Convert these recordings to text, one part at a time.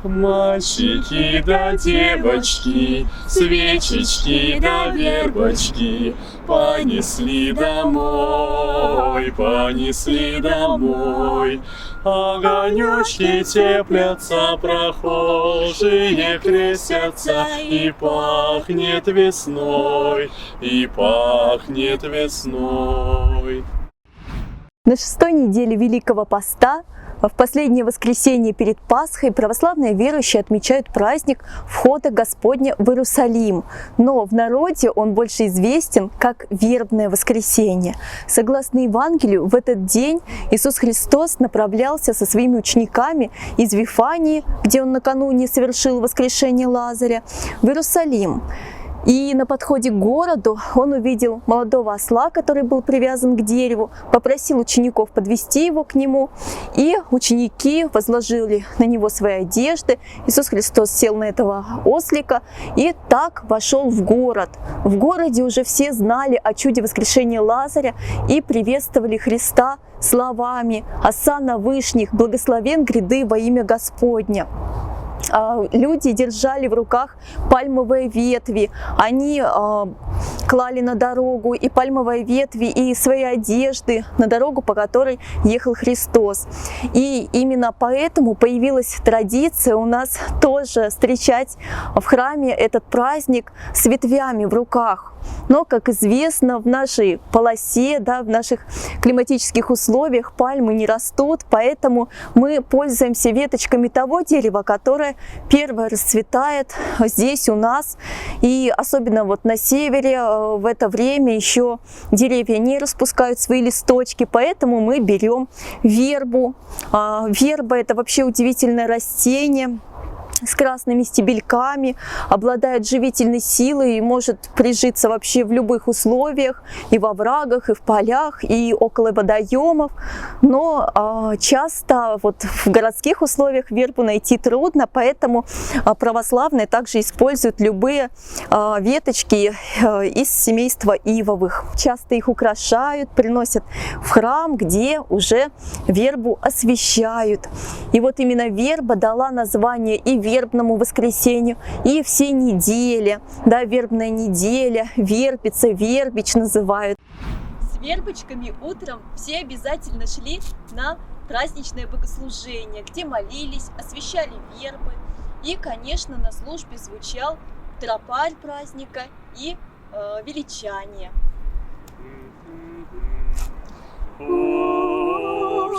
Мальчики да девочки, свечечки да вербочки понесли домой, понесли домой. Огонечки теплятся, прохожие крестятся, и пахнет весной, и пахнет весной. На 6-й неделе Великого Поста, в последнее воскресенье перед Пасхой, православные верующие отмечают праздник Входа Господня в Иерусалим, но в народе он больше известен как Вербное воскресенье. Согласно Евангелию, в этот день Иисус Христос направлялся со своими учениками из Вифании, где он накануне совершил воскрешение Лазаря, в Иерусалим. И на подходе к городу он увидел молодого осла, который был привязан к дереву, попросил учеников подвести его к нему, и ученики возложили на него свои одежды. Иисус Христос сел на этого ослика и так вошел в город. В городе уже все знали о чуде воскрешения Лазаря и приветствовали Христа словами: «Осанна вышних, благословен гряды во имя Господня». Люди держали в руках пальмовые ветви, они клали на дорогу и пальмовые ветви, и свои одежды на дорогу, по которой ехал Христос. И именно поэтому появилась традиция у нас тоже встречать в храме этот праздник с ветвями в руках. Но, как известно, в нашей полосе, в наших климатических условиях пальмы не растут, поэтому мы пользуемся веточками того дерева, которое первое расцветает здесь у нас. И особенно вот на севере в это время еще деревья не распускают свои листочки, поэтому мы берем вербу. Верба — это вообще удивительное растение с красными стебельками, обладает живительной силой и может прижиться вообще в любых условиях, и во оврагах, и в полях, и около водоемов. Но часто вот в городских условиях вербу найти трудно, поэтому православные также используют любые веточки из семейства ивовых. Часто их украшают, приносят в храм, где уже вербу освящают. И вот именно верба дала название и вербному воскресенью, и всей неделе, вербная неделя, вербица, вербич называют. С вербочками утром все обязательно шли на праздничное богослужение, где молились, освящали вербы, и, конечно, на службе звучал тропарь праздника и величание.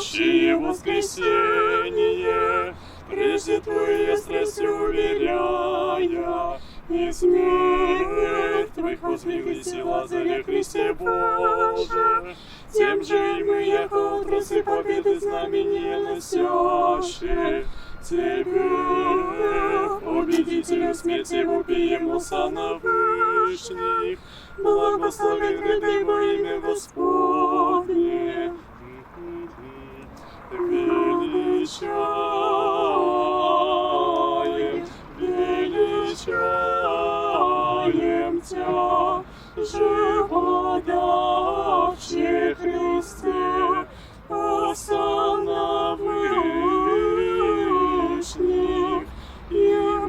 Общее воскресенье, прежде Твоей страстью уверяя, из мертвых возвеличи Лазаря, Христе Боже, тем же и мы, яко отрасли победы знамения носящие, Тебе, победителю смерти, вопием осанна вышних, благословен гряды во имя Господне. Величаем, величаем Тя, живодавче Христе, осанна вышних, и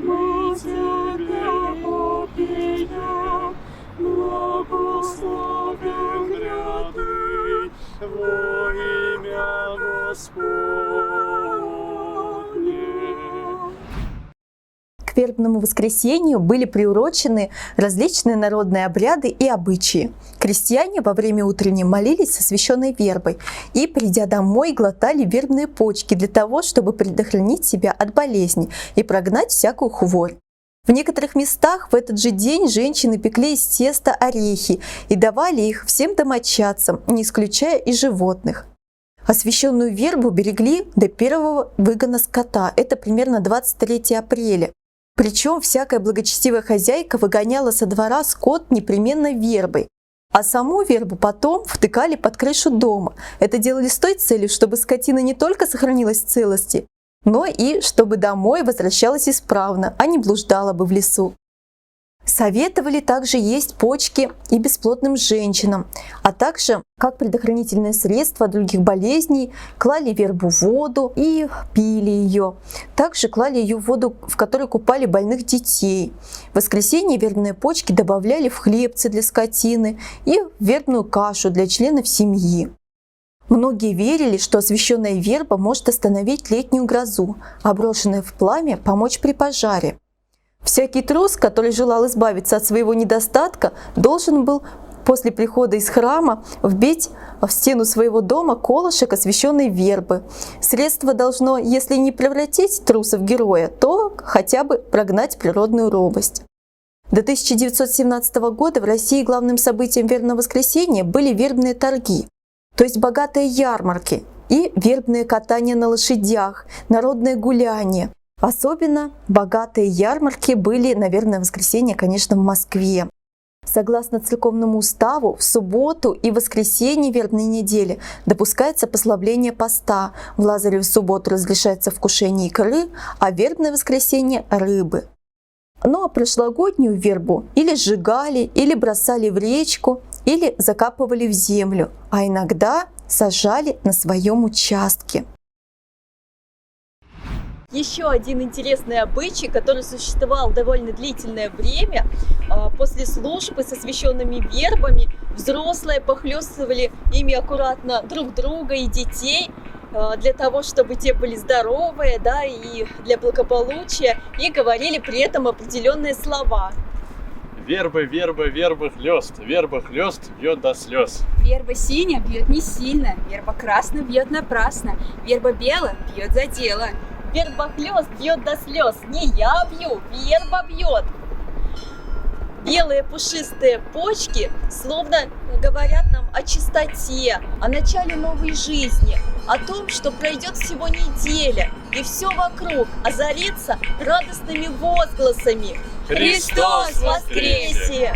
мы Тебе вопием, благословен гряды во имя Господне. К вербному воскресенью были приурочены различные народные обряды и обычаи. Крестьяне во время утренней молились со священной вербой и, придя домой, глотали вербные почки для того, чтобы предохранить себя от болезней и прогнать всякую хворь. В некоторых местах в этот же день женщины пекли из теста орехи и давали их всем домочадцам, не исключая и животных. Освященную вербу берегли до первого выгона скота, это примерно 23 апреля. Причем всякая благочестивая хозяйка выгоняла со двора скот непременно вербой, а саму вербу потом втыкали под крышу дома. Это делали с той целью, чтобы скотина не только сохранилась в целости, но и чтобы домой возвращалась исправно, а не блуждала бы в лесу. С Советовали также есть почки и бесплодным женщинам, а также как предохранительное средство от других болезней клали вербу в воду и пили ее. Также клали ее в воду, в которой купали больных детей. В воскресенье вербные почки добавляли в хлебцы для скотины и в вербную кашу для членов семьи. Многие верили, что освященная верба может остановить летнюю грозу, а брошенная в пламя помочь при пожаре. Всякий трус, который желал избавиться от своего недостатка, должен был после прихода из храма вбить в стену своего дома колышек освященной вербы. Средство должно, если не превратить труса в героя, то хотя бы прогнать природную робость. До 1917 года в России главным событием вербного воскресенья были вербные торги, то есть богатые ярмарки и вербные катания на лошадях, народные гуляния. Особенно богатые ярмарки были на вербное воскресенье, конечно, в Москве. Согласно церковному уставу, в субботу и воскресенье вербной недели допускается послабление поста. В Лазареву субботу разрешается вкушение икры, а в вербное воскресенье – рыбы. Ну а прошлогоднюю вербу или сжигали, или бросали в речку, или закапывали в землю, а иногда сажали на своем участке. Еще один интересный обычай, который существовал довольно длительное время. После службы с освященными вербами взрослые похлестывали ими аккуратно друг друга и детей, для того, чтобы те были здоровые, да, и для благополучия, и говорили при этом определенные слова. Вербы, вербы, вербы, хлёст, верба хлёст бьет до слез. Верба синяя бьет не сильно, верба красная бьет напрасно, верба белая бьет за дело. Вербохлёст бьет до слез, не я бью, верба бьет. Белые пушистые почки словно говорят нам о чистоте, о начале новой жизни, о том, что пройдет всего неделя, и все вокруг озарится радостными возгласами. Христос воскресе!